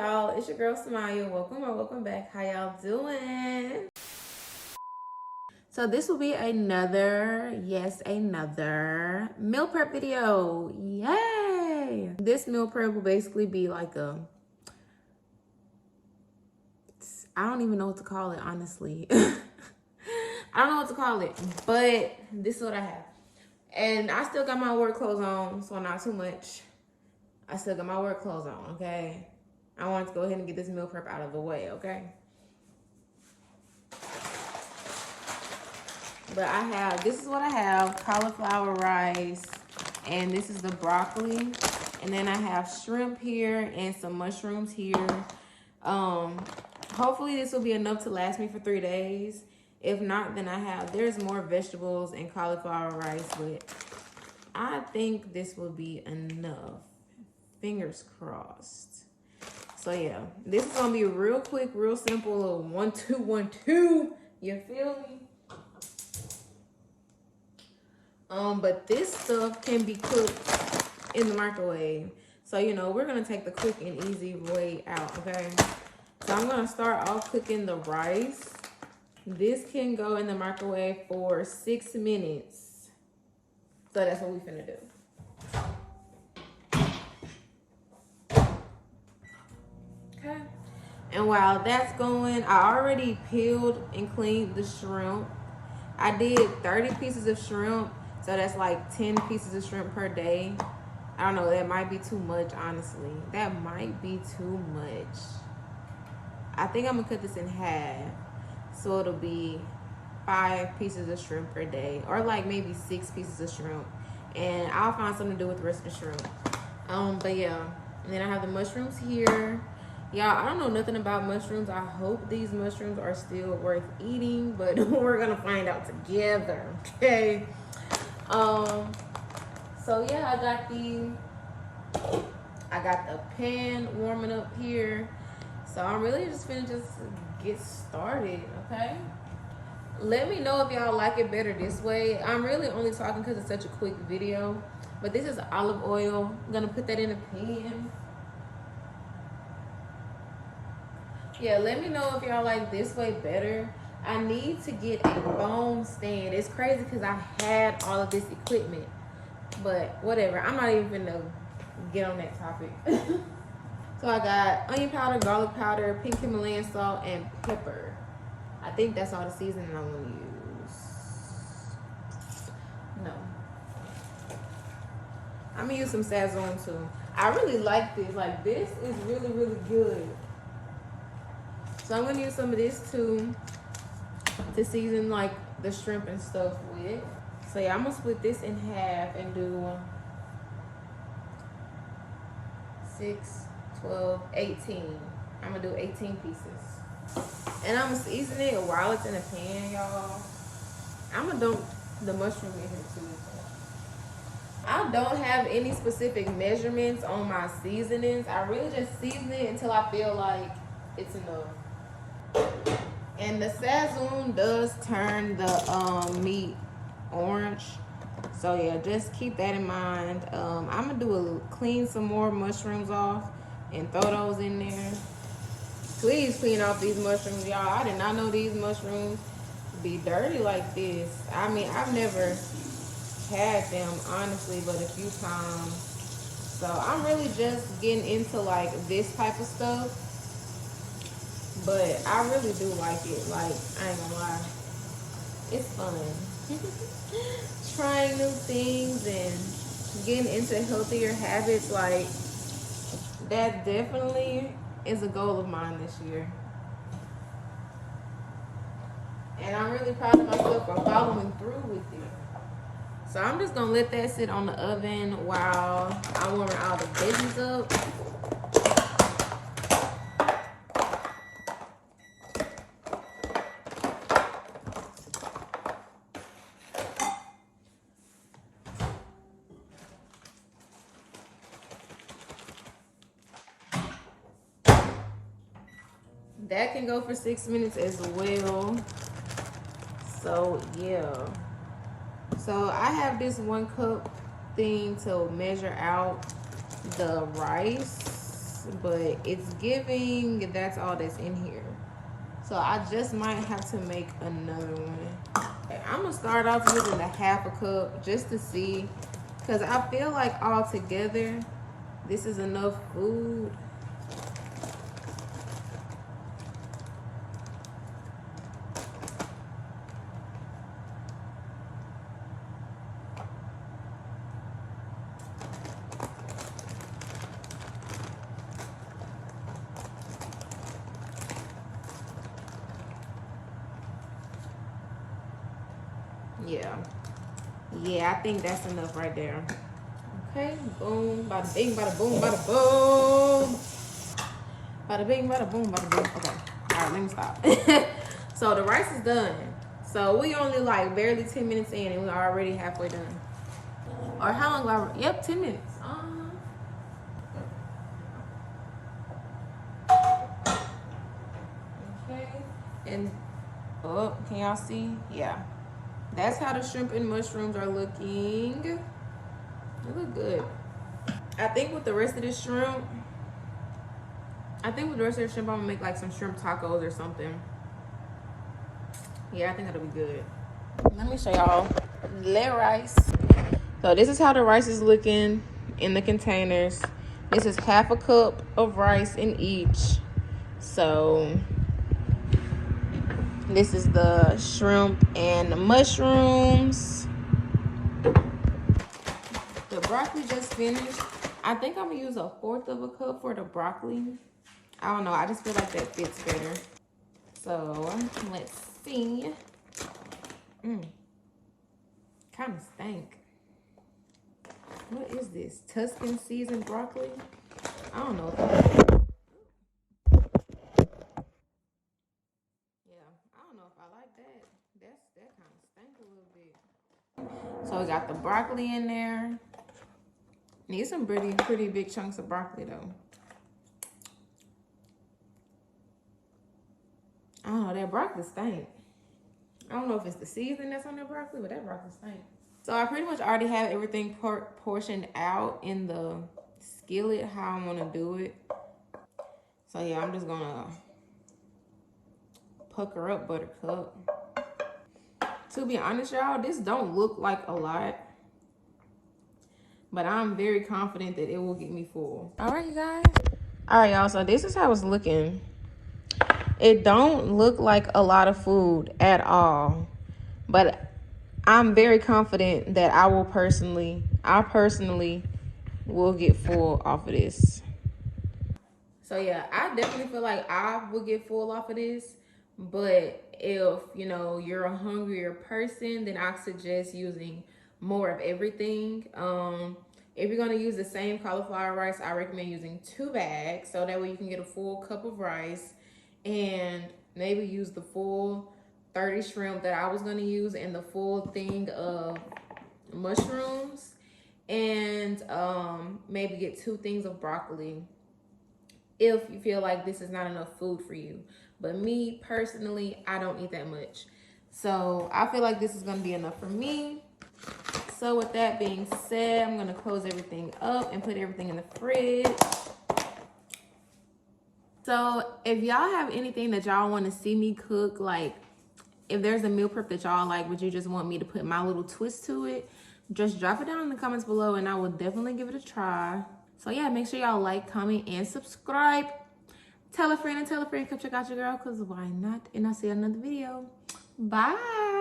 y'all, it's your girl Samaya. Welcome or welcome back. How y'all doing? So this will be another meal prep video. Yay! This meal prep will basically be like I don't even know what to call it, honestly. I don't know what to call it, but this is what I have. And I still got my work clothes on, so not too much. I still got my work clothes on, okay? I wanted to go ahead and get this meal prep out of the way, okay? But this is what I have, cauliflower rice, and this is the broccoli. And then I have shrimp here and some mushrooms here. Hopefully this will be enough to last me for 3 days. If not, then there's more vegetables and cauliflower rice, but I think this will be enough. Fingers crossed. So yeah, this is gonna be real quick, real simple, little 1, 2, 1, 2. You feel me? But this stuff can be cooked in the microwave. So we're gonna take the quick and easy way out, okay? So I'm gonna start off cooking the rice. This can go in the microwave for 6 minutes. So that's what we finna do. Okay. And while that's going, I already peeled and cleaned the shrimp. I did 30 pieces of shrimp, so that's like 10 pieces of shrimp per day. I don't know, that might be too much, honestly. That might be too much. I think I'm gonna cut this in half, so it'll be 5 pieces of shrimp per day, or like maybe 6 pieces of shrimp, and I'll find something to do with the rest of the shrimp. But yeah, and then I have the mushrooms here. Y'all, I don't know nothing about mushrooms. I hope these mushrooms are still worth eating, but we're gonna find out together, okay? So yeah, I got the pan warming up here. So I'm really just finna get started, okay? Let me know if y'all like it better this way. I'm really only talking because it's such a quick video, but this is olive oil. I'm gonna put that in a pan. Yeah, let me know if y'all like this way better. I need to get a bone stand. It's crazy because I had all of this equipment, but whatever. I'm not even gonna get on that topic. So I got onion powder, garlic powder, pink Himalayan salt, and pepper. I think that's all the seasoning I'm gonna use. No. I'm gonna use some Sazon too. I really like this. Like, this is really, really good. So I'm gonna use some of this too to season like the shrimp and stuff with. So yeah, I'm gonna split this in half and do 6, 12, 18. I'm gonna do 18 pieces. And I'm gonna season it while it's in a pan, y'all. I'm gonna dump the mushroom in here too. I don't have any specific measurements on my seasonings. I really just season it until I feel like it's enough. And the Sazon does turn the meat orange. So yeah, just keep that in mind. I'm gonna clean some more mushrooms off and throw those in there. Please clean off these mushrooms, y'all. I did not know these mushrooms be dirty like this. I mean, I've never had them, honestly, but a few times. So I'm really just getting into like this type of stuff. But I really do like it. Like, I ain't gonna lie. It's fun. Trying new things and getting into healthier habits, like, that definitely is a goal of mine this year. And I'm really proud of myself for following through with it. So I'm just gonna let that sit on the oven while I'm warming all the veggies up. That can go for 6 minutes as well. So yeah. So I have this 1 cup thing to measure out the rice. but it's giving that's all that's in here. So I just might have to make another one. I'm gonna start off using the half a cup just to see, because I feel like all together this is enough food. Yeah, I think that's enough right there. Okay, boom, bada bing, bada boom, bada boom. Bada bing, bada boom, bada boom. Okay, all right, let me stop. So the rice is done. So we only like barely 10 minutes in and we're already halfway done. Or how long do I, yep, 10 minutes. Okay, and, oh, can y'all see? Yeah. That's how the shrimp and mushrooms are looking. They look good. I think with the rest of this shrimp, I'm gonna make like some shrimp tacos or something. Yeah, I think that'll be good. Let me show y'all the rice. So this is how the rice is looking in the containers. This is half a cup of rice in each. So this is the shrimp and the mushrooms. The broccoli just finished. I think I'm gonna use 1/4 of a cup for the broccoli. I don't know, I just feel like that fits better. So let's see. Kind of stank. What is this? Tuscan seasoned broccoli? I don't know. Yeah, I don't know if I like that. That kind of stank a little bit. So we got the broccoli in there. Need some pretty big chunks of broccoli though. I don't know, that broccoli stank. I don't know if it's the season that's on that broccoli, but that broccoli stank. So I pretty much already have everything portioned out in the skillet how I want to do it. So yeah, I'm just gonna pucker up buttercup. To be honest, y'all, this don't look like a lot, but I'm very confident that it will get me full. All right, you guys. All right, y'all, so this is how it's looking. It don't look like a lot of food at all, but I'm very confident that I personally will get full off of this. So yeah, I definitely feel like I will get full off of this. But if, you know, you're a hungrier person, then I suggest using more of everything. If you're gonna use the same cauliflower rice, I recommend using 2 bags. So that way you can get a full cup of rice and maybe use the full 30 shrimp that I was gonna use and the full thing of mushrooms, and maybe get 2 things of broccoli if you feel like this is not enough food for you. But me personally, I don't eat that much, so I feel like this is gonna be enough for me. So with that being said, I'm gonna close everything up and put everything in the fridge. So if y'all have anything that y'all want to see me cook, like if there's a meal prep that y'all like, but you just want me to put my little twist to it, just drop it down in the comments below and I will definitely give it a try. So yeah, make sure y'all like, comment, and subscribe. Tell a friend, come check out your girl, because why not? And I'll see you in another video. Bye.